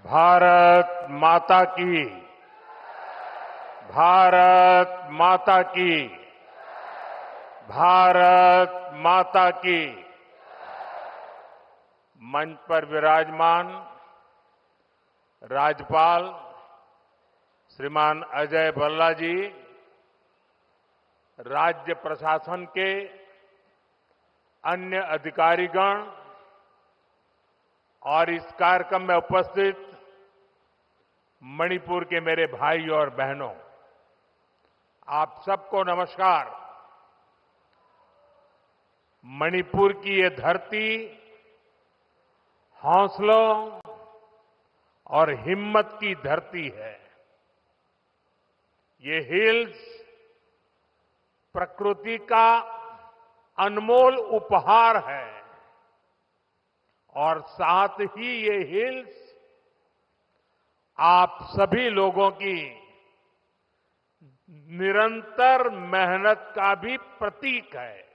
भारत माता की। भारत माता की। भारत माता की। मंच पर विराजमान राज्यपाल श्रीमान अजय भल्ला जी, राज्य प्रशासन के अन्य अधिकारीगण और इस कार्यक्रम में उपस्थित मणिपुर के मेरे भाई और बहनों, आप सबको नमस्कार। मणिपुर की ये धरती हौसलों और हिम्मत की धरती है। ये हिल्स प्रकृति का अनमोल उपहार है और साथ ही ये हिल्स आप सभी लोगों की निरंतर मेहनत का भी प्रतीक है।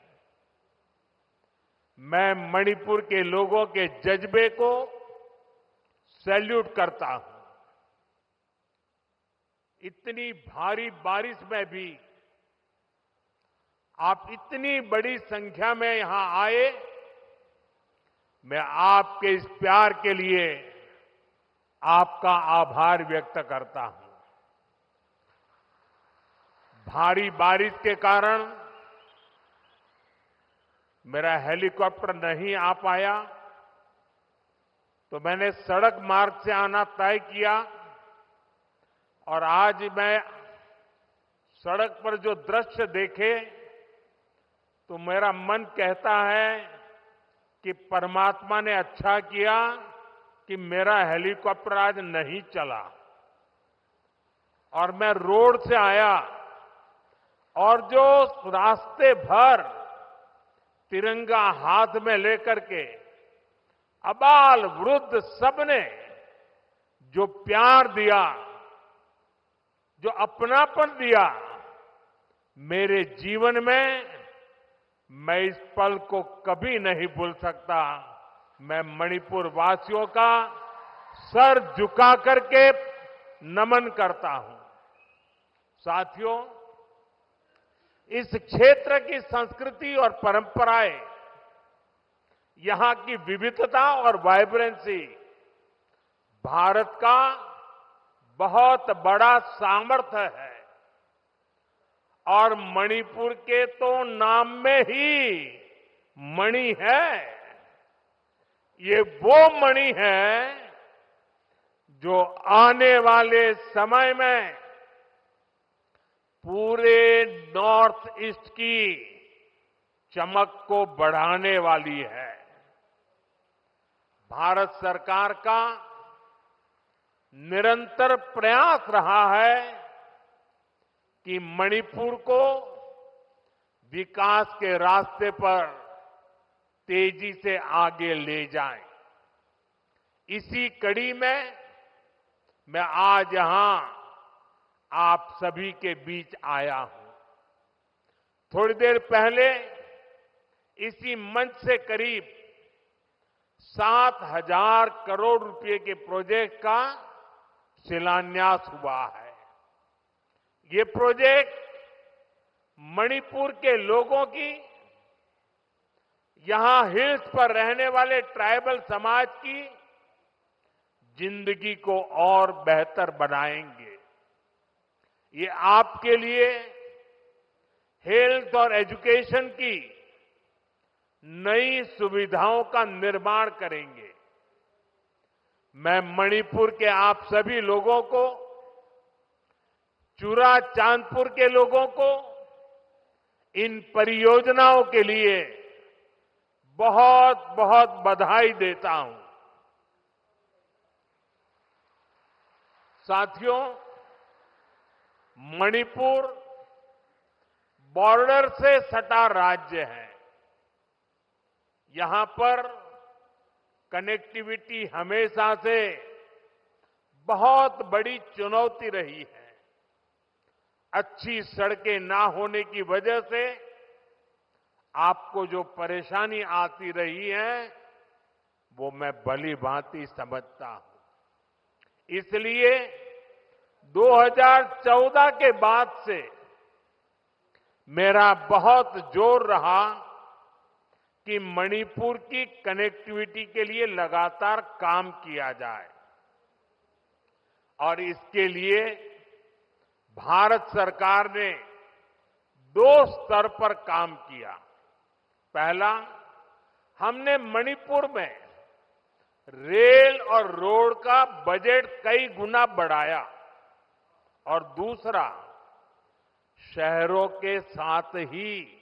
मैं मणिपुर के लोगों के जज्बे को सैल्यूट करता हूं। इतनी भारी बारिश में भी आप इतनी बड़ी संख्या में यहां आए, मैं आपके इस प्यार के लिए आपका आभार व्यक्त करता हूं। भारी बारिश के कारण मेरा हेलीकॉप्टर नहीं आ पाया, तो मैंने सड़क मार्ग से आना तय किया और आज मैं सड़क पर जो दृश्य देखे तो मेरा मन कहता है कि परमात्मा ने अच्छा किया कि मेरा हेलीकॉप्टर आज नहीं चला और मैं रोड से आया और जो रास्ते भर तिरंगा हाथ में लेकर के अबाल वृद्ध सबने जो प्यार दिया, जो अपनापन दिया, मेरे जीवन में मैं इस पल को कभी नहीं भूल सकता। मैं मणिपुर वासियों का सर झुका करके नमन करता हूं। साथियों, इस क्षेत्र की संस्कृति और परंपराएं, यहां की विविधता और वाइब्रेंसी भारत का बहुत बड़ा सामर्थ्य है और मणिपुर के तो नाम में ही मणि है। ये वो मणि है जो आने वाले समय में पूरे नॉर्थ ईस्ट की चमक को बढ़ाने वाली है। भारत सरकार का निरंतर प्रयास रहा है कि मणिपुर को विकास के रास्ते पर तेजी से आगे ले जाएं। इसी कड़ी में मैं आज यहां आप सभी के बीच आया हूं। थोड़ी देर पहले इसी मंच से करीब 7,000 करोड़ रुपए के प्रोजेक्ट का शिलान्यास हुआ है। ये प्रोजेक्ट मणिपुर के लोगों की, यहां हिल्स पर रहने वाले ट्राइबल समाज की जिंदगी को और बेहतर बनाएंगे। ये आपके लिए हेल्थ और एजुकेशन की नई सुविधाओं का निर्माण करेंगे। मैं मणिपुर के आप सभी लोगों को, चुरा चांदपुर के लोगों को इन परियोजनाओं के लिए बहुत बहुत बधाई देता हूं। साथियों, मणिपुर बॉर्डर से सटा राज्य है। यहां पर कनेक्टिविटी हमेशा से बहुत बड़ी चुनौती रही है। अच्छी सड़कें ना होने की वजह से आपको जो परेशानी आती रही है, वो मैं भली भांति समझता हूं। इसलिए 2014 के बाद से मेरा बहुत जोर रहा कि मणिपुर की कनेक्टिविटी के लिए लगातार काम किया जाए और इसके लिए भारत सरकार ने 2 स्तर पर काम किया। पहला, हमने मणिपुर में रेल और रोड का बजट कई गुना बढ़ाया और दूसरा, शहरों के साथ ही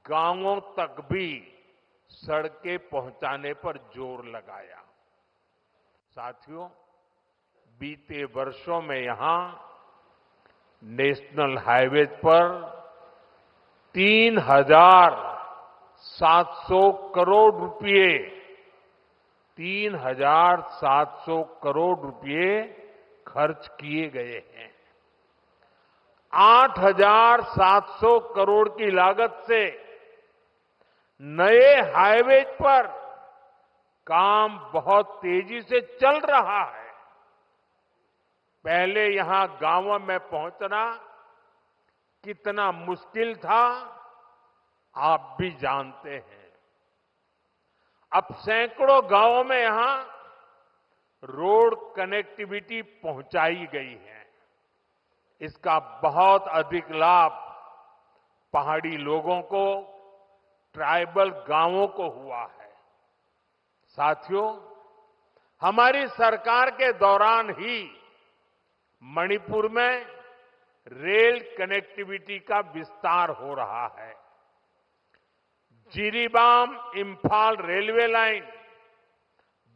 गांवों तक भी सड़कें पहुंचाने पर जोर लगाया। साथियों, बीते वर्षों में यहां नेशनल हाईवेज पर 3,700 करोड़ रुपए 3,700 करोड़ रुपए खर्च किए गए हैं। 8,700 करोड़ की लागत से नए हाईवे पर काम बहुत तेजी से चल रहा है। पहले यहां गांवों में पहुंचना कितना मुश्किल था, आप भी जानते हैं। अब सैकड़ों गांवों में यहां रोड कनेक्टिविटी पहुंचाई गई है। इसका बहुत अधिक लाभ पहाड़ी लोगों को, ट्राइबल गांवों को हुआ है। साथियों, हमारी सरकार के दौरान ही मणिपुर में रेल कनेक्टिविटी का विस्तार हो रहा है। जिरीबाम इंफाल रेलवे लाइन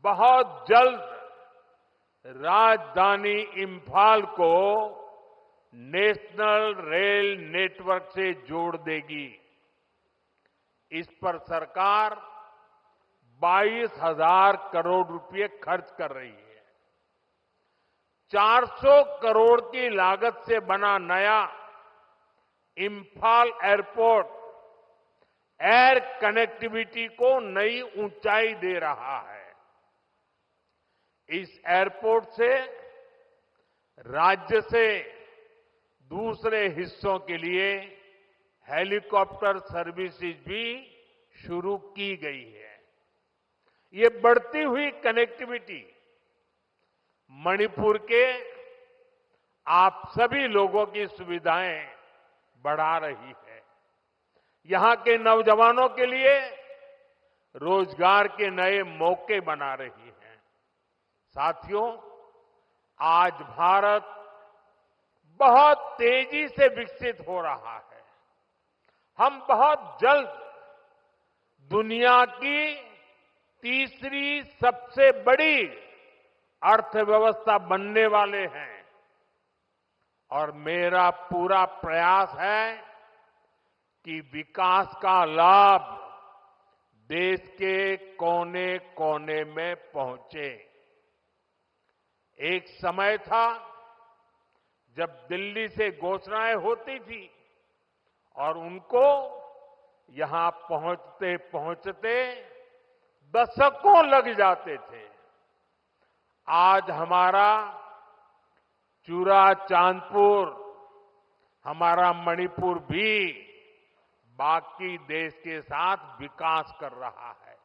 बहुत जल्द राजधानी इंफाल को नेशनल रेल नेटवर्क से जोड़ देगी। इस पर सरकार 22,000 करोड़ रुपए खर्च कर रही है। 400 करोड़ की लागत से बना नया इंफाल एयरपोर्ट एयर कनेक्टिविटी को नई ऊंचाई दे रहा है। इस एयरपोर्ट से राज्य से दूसरे हिस्सों के लिए हेलीकॉप्टर सर्विसेज भी शुरू की गई है। ये बढ़ती हुई कनेक्टिविटी मणिपुर के आप सभी लोगों की सुविधाएं बढ़ा रही है। यहां के नौजवानों के लिए रोजगार के नए मौके बना रही है। साथियों, आज भारत बहुत तेजी से विकसित हो रहा है। हम बहुत जल्द दुनिया की तीसरी सबसे बड़ी अर्थव्यवस्था बनने वाले हैं और मेरा पूरा प्रयास है कि विकास का लाभ देश के कोने कोने में पहुंचे। एक समय था जब दिल्ली से घोषणाएं होती थी और उनको यहां पहुंचते पहुंचते दशकों लग जाते थे। आज हमारा चूरा चांदपुर, हमारा मणिपुर भी बाकी देश के साथ विकास कर रहा है।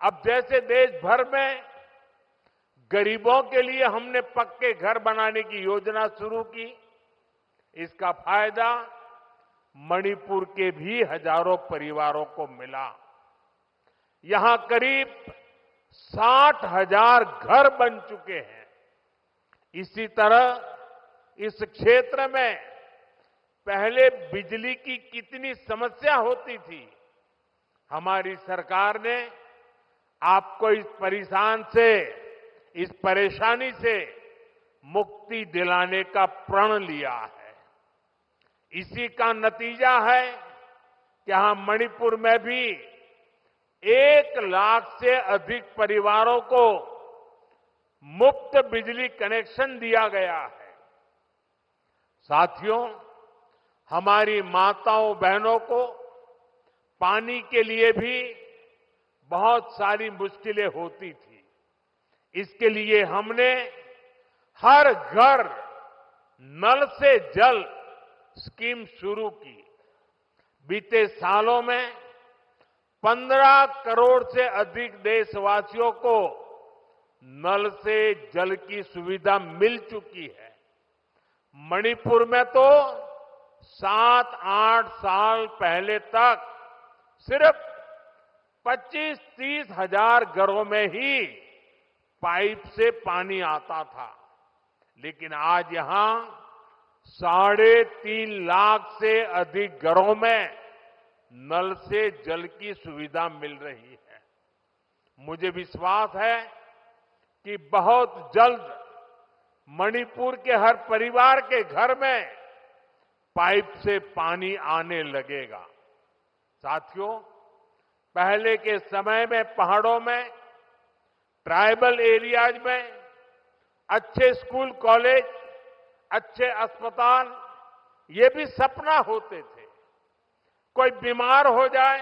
अब जैसे देश भर में गरीबों के लिए हमने पक्के घर बनाने की योजना शुरू की, इसका फायदा मणिपुर के भी हजारों परिवारों को मिला। यहां करीब 60,000 घर बन चुके हैं। इसी तरह इस क्षेत्र में पहले बिजली की कितनी समस्या होती थी। हमारी सरकार ने आपको इस परेशानी से मुक्ति दिलाने का प्रण लिया है। इसी का नतीजा है कि यहां मणिपुर में भी 1 लाख से अधिक परिवारों को मुफ्त बिजली कनेक्शन दिया गया है। साथियों, हमारी माताओं बहनों को पानी के लिए भी बहुत सारी मुश्किलें होती थी। इसके लिए हमने हर घर नल से जल स्कीम शुरू की। बीते सालों में 15 करोड़ से अधिक देशवासियों को नल से जल की सुविधा मिल चुकी है। मणिपुर में तो 7-8 साल पहले तक सिर्फ 25-30 हजार घरों में ही पाइप से पानी आता था, लेकिन आज यहां 3.5 लाख से अधिक घरों में नल से जल की सुविधा मिल रही है। मुझे विश्वास है कि बहुत जल्द मणिपुर के हर परिवार के घर में पाइप से पानी आने लगेगा। साथियों, पहले के समय में पहाड़ों में, ट्राइबल एरियाज में अच्छे स्कूल कॉलेज, अच्छे अस्पताल, ये भी सपना होते थे। कोई बीमार हो जाए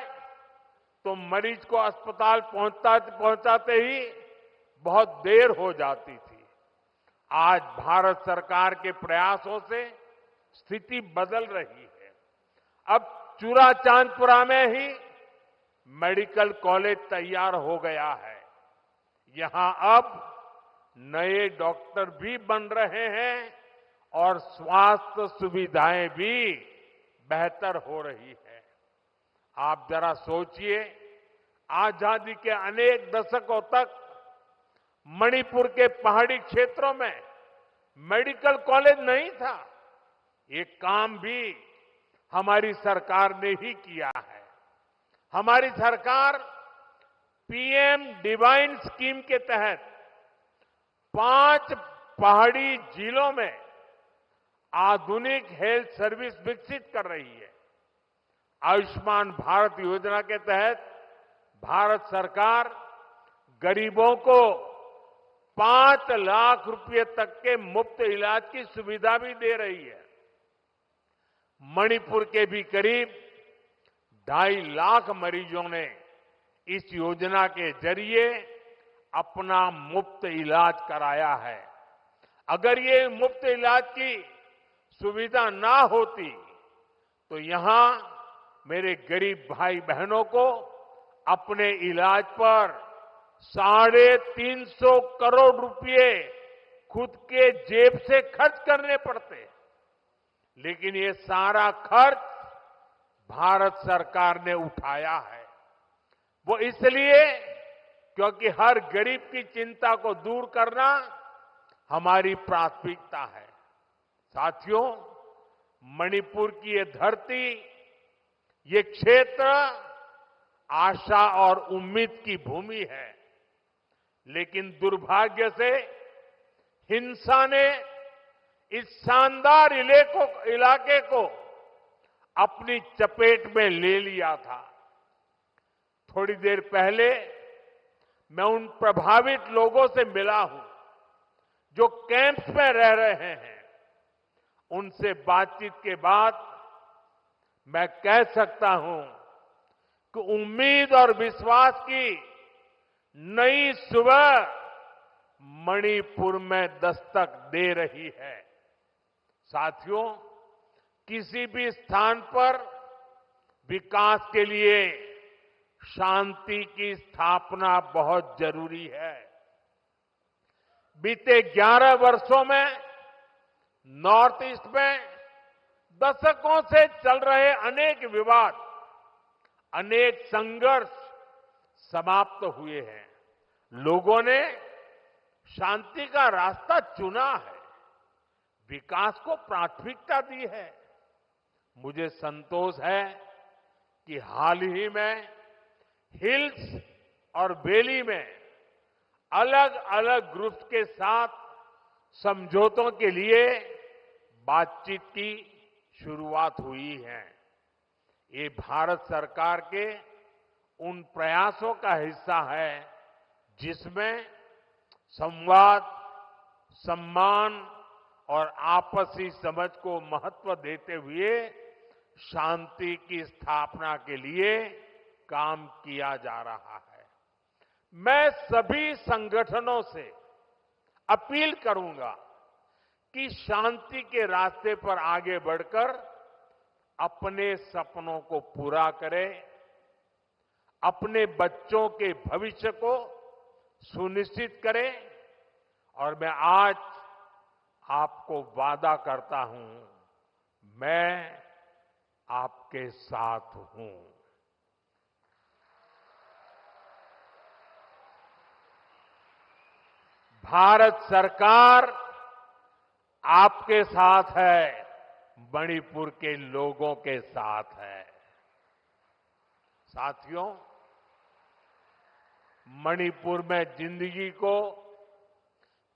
तो मरीज को अस्पताल पहुंचाते ही बहुत देर हो जाती थी। आज भारत सरकार के प्रयासों से स्थिति बदल रही है। अब चूराचांदपुरा में ही मेडिकल कॉलेज तैयार हो गया है। यहां अब नए डॉक्टर भी बन रहे हैं और स्वास्थ्य सुविधाएं भी बेहतर हो रही है। आप जरा सोचिए, आजादी के अनेक दशकों तक मणिपुर के पहाड़ी क्षेत्रों में मेडिकल कॉलेज नहीं था। ये काम भी हमारी सरकार ने ही किया है। हमारी सरकार पीएम डिवाइन स्कीम के तहत 5 पहाड़ी जिलों में आधुनिक हेल्थ सर्विस विकसित कर रही है। आयुष्मान भारत योजना के तहत भारत सरकार गरीबों को 5 लाख रुपए तक के मुफ्त इलाज की सुविधा भी दे रही है। मणिपुर के भी करीब 2.5 लाख मरीजों ने इस योजना के जरिए अपना मुफ्त इलाज कराया है। अगर ये मुफ्त इलाज की सुविधा ना होती तो यहां मेरे गरीब भाई बहनों को अपने इलाज पर 350 करोड़ रुपए खुद के जेब से खर्च करने पड़ते। लेकिन ये सारा खर्च भारत सरकार ने उठाया है। वो इसलिए क्योंकि हर गरीब की चिंता को दूर करना हमारी प्राथमिकता है। साथियों, मणिपुर की ये धरती, ये क्षेत्र आशा और उम्मीद की भूमि है। लेकिन दुर्भाग्य से हिंसा ने इस शानदार इलाके को अपनी चपेट में ले लिया था। थोड़ी देर पहले मैं उन प्रभावित लोगों से मिला हूं जो कैंप्स में रह रहे हैं। उनसे बातचीत के बाद मैं कह सकता हूं कि उम्मीद और विश्वास की नई सुबह मणिपुर में दस्तक दे रही है। साथियों, किसी भी स्थान पर विकास के लिए शांति की स्थापना बहुत जरूरी है। बीते 11 वर्षों में नॉर्थ ईस्ट में दशकों से चल रहे अनेक विवाद, अनेक संघर्ष समाप्त हुए हैं। लोगों ने शांति का रास्ता चुना है, विकास को प्राथमिकता दी है। मुझे संतोष है कि हाल ही में हिल्स और वैली में अलग अलग ग्रुप्स के साथ समझौतों के लिए बातचीत की शुरुआत हुई है। ये भारत सरकार के उन प्रयासों का हिस्सा है जिसमें संवाद, सम्मान और आपसी समझ को महत्व देते हुए शांति की स्थापना के लिए काम किया जा रहा है। मैं सभी संगठनों से अपील करूंगा कि शांति के रास्ते पर आगे बढ़कर अपने सपनों को पूरा करें, अपने बच्चों के भविष्य को सुनिश्चित करें। और मैं आज आपको वादा करता हूं, मैं आपके साथ हूं। भारत सरकार आपके साथ है, मणिपुर के लोगों के साथ है। साथियों, मणिपुर में जिंदगी को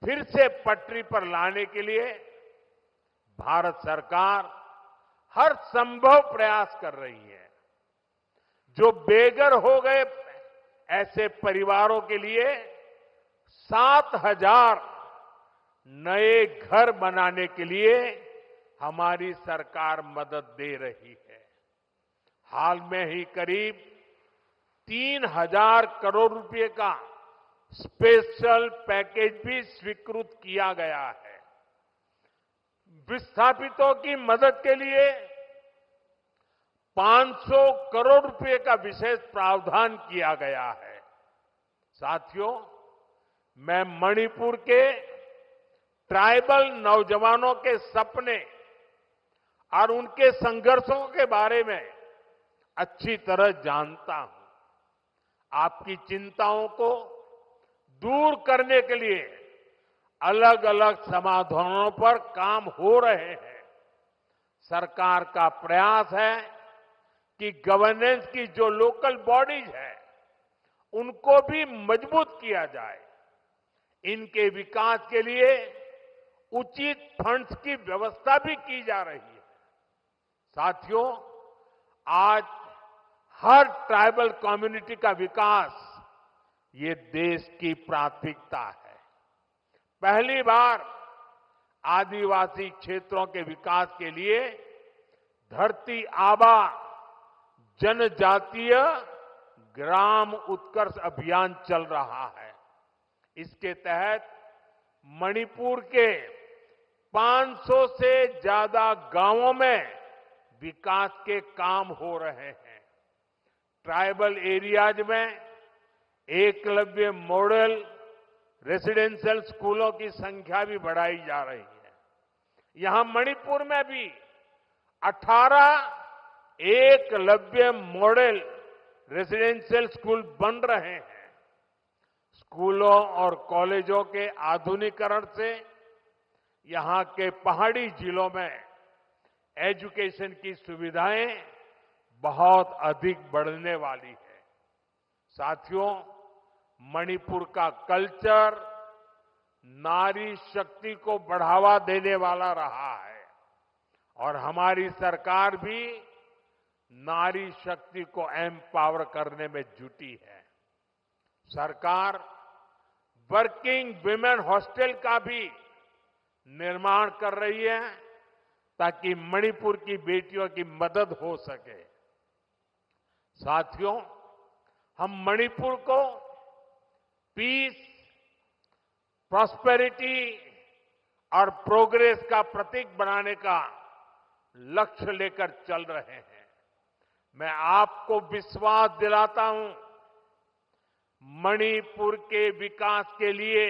फिर से पटरी पर लाने के लिए भारत सरकार हर संभव प्रयास कर रही है। जो बेघर हो गए ऐसे परिवारों के लिए 7,000 नए घर बनाने के लिए हमारी सरकार मदद दे रही है। हाल में ही करीब 3,000 करोड़ रुपए का स्पेशल पैकेज भी स्वीकृत किया गया है। विस्थापितों की मदद के लिए 500 करोड़ रुपए का विशेष प्रावधान किया गया है। साथियों, मैं मणिपुर के ट्राइबल नौजवानों के सपने और उनके संघर्षों के बारे में अच्छी तरह जानता हूं। आपकी चिंताओं को दूर करने के लिए अलग अलग समाधानों पर काम हो रहे हैं। सरकार का प्रयास है कि गवर्नेंस की जो लोकल बॉडीज है उनको भी मजबूत किया जाए। इनके विकास के लिए उचित फंड्स की व्यवस्था भी की जा रही है। साथियों, आज हर ट्राइबल कम्युनिटी का विकास ये देश की प्राथमिकता है। पहली बार आदिवासी क्षेत्रों के विकास के लिए धरती आबा जनजातीय ग्राम उत्कर्ष अभियान चल रहा है। इसके तहत मणिपुर के 500 से ज्यादा गांवों में विकास के काम हो रहे हैं। ट्राइबल एरियाज में एकलव्य मॉडल रेसिडेंशियल स्कूलों की संख्या भी बढ़ाई जा रही है। यहां मणिपुर में भी 18 एकलव्य मॉडल रेसिडेंशियल स्कूल बन रहे हैं। स्कूलों और कॉलेजों के आधुनिकीकरण से यहां के पहाड़ी जिलों में एजुकेशन की सुविधाएं बहुत अधिक बढ़ने वाली है। साथियों, मणिपुर का कल्चर नारी शक्ति को बढ़ावा देने वाला रहा है और हमारी सरकार भी नारी शक्ति को एम्पावर करने में जुटी है। सरकार वर्किंग विमेन हॉस्टल का भी निर्माण कर रही है ताकि मणिपुर की बेटियों की मदद हो सके। साथियों, हम मणिपुर को पीस, प्रॉस्पेरिटी और प्रोग्रेस का प्रतीक बनाने का लक्ष्य लेकर चल रहे हैं। मैं आपको विश्वास दिलाता हूं, मणिपुर के विकास के लिए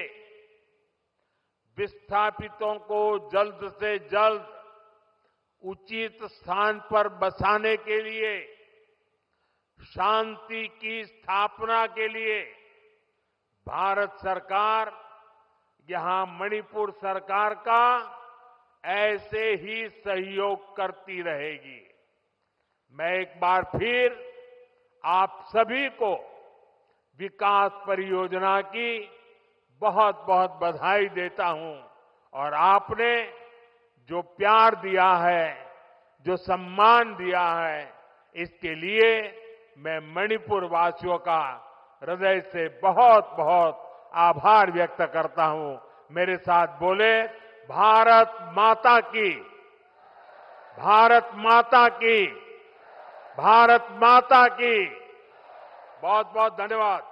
विस्थापितों को जल्द से जल्द उचित स्थान पर बसाने के लिए, शांति की स्थापना के लिए भारत सरकार यहां मणिपुर सरकार का ऐसे ही सहयोग करती रहेगी। मैं एक बार फिर आप सभी को विकास परियोजना की बहुत बहुत बधाई देता हूं और आपने जो प्यार दिया है, जो सम्मान दिया है, इसके लिए मैं मणिपुर वासियों का हृदय से बहुत बहुत आभार व्यक्त करता हूं। मेरे साथ बोले, भारत माता की, भारत माता की, भारत माता की। बहुत बहुत धन्यवाद।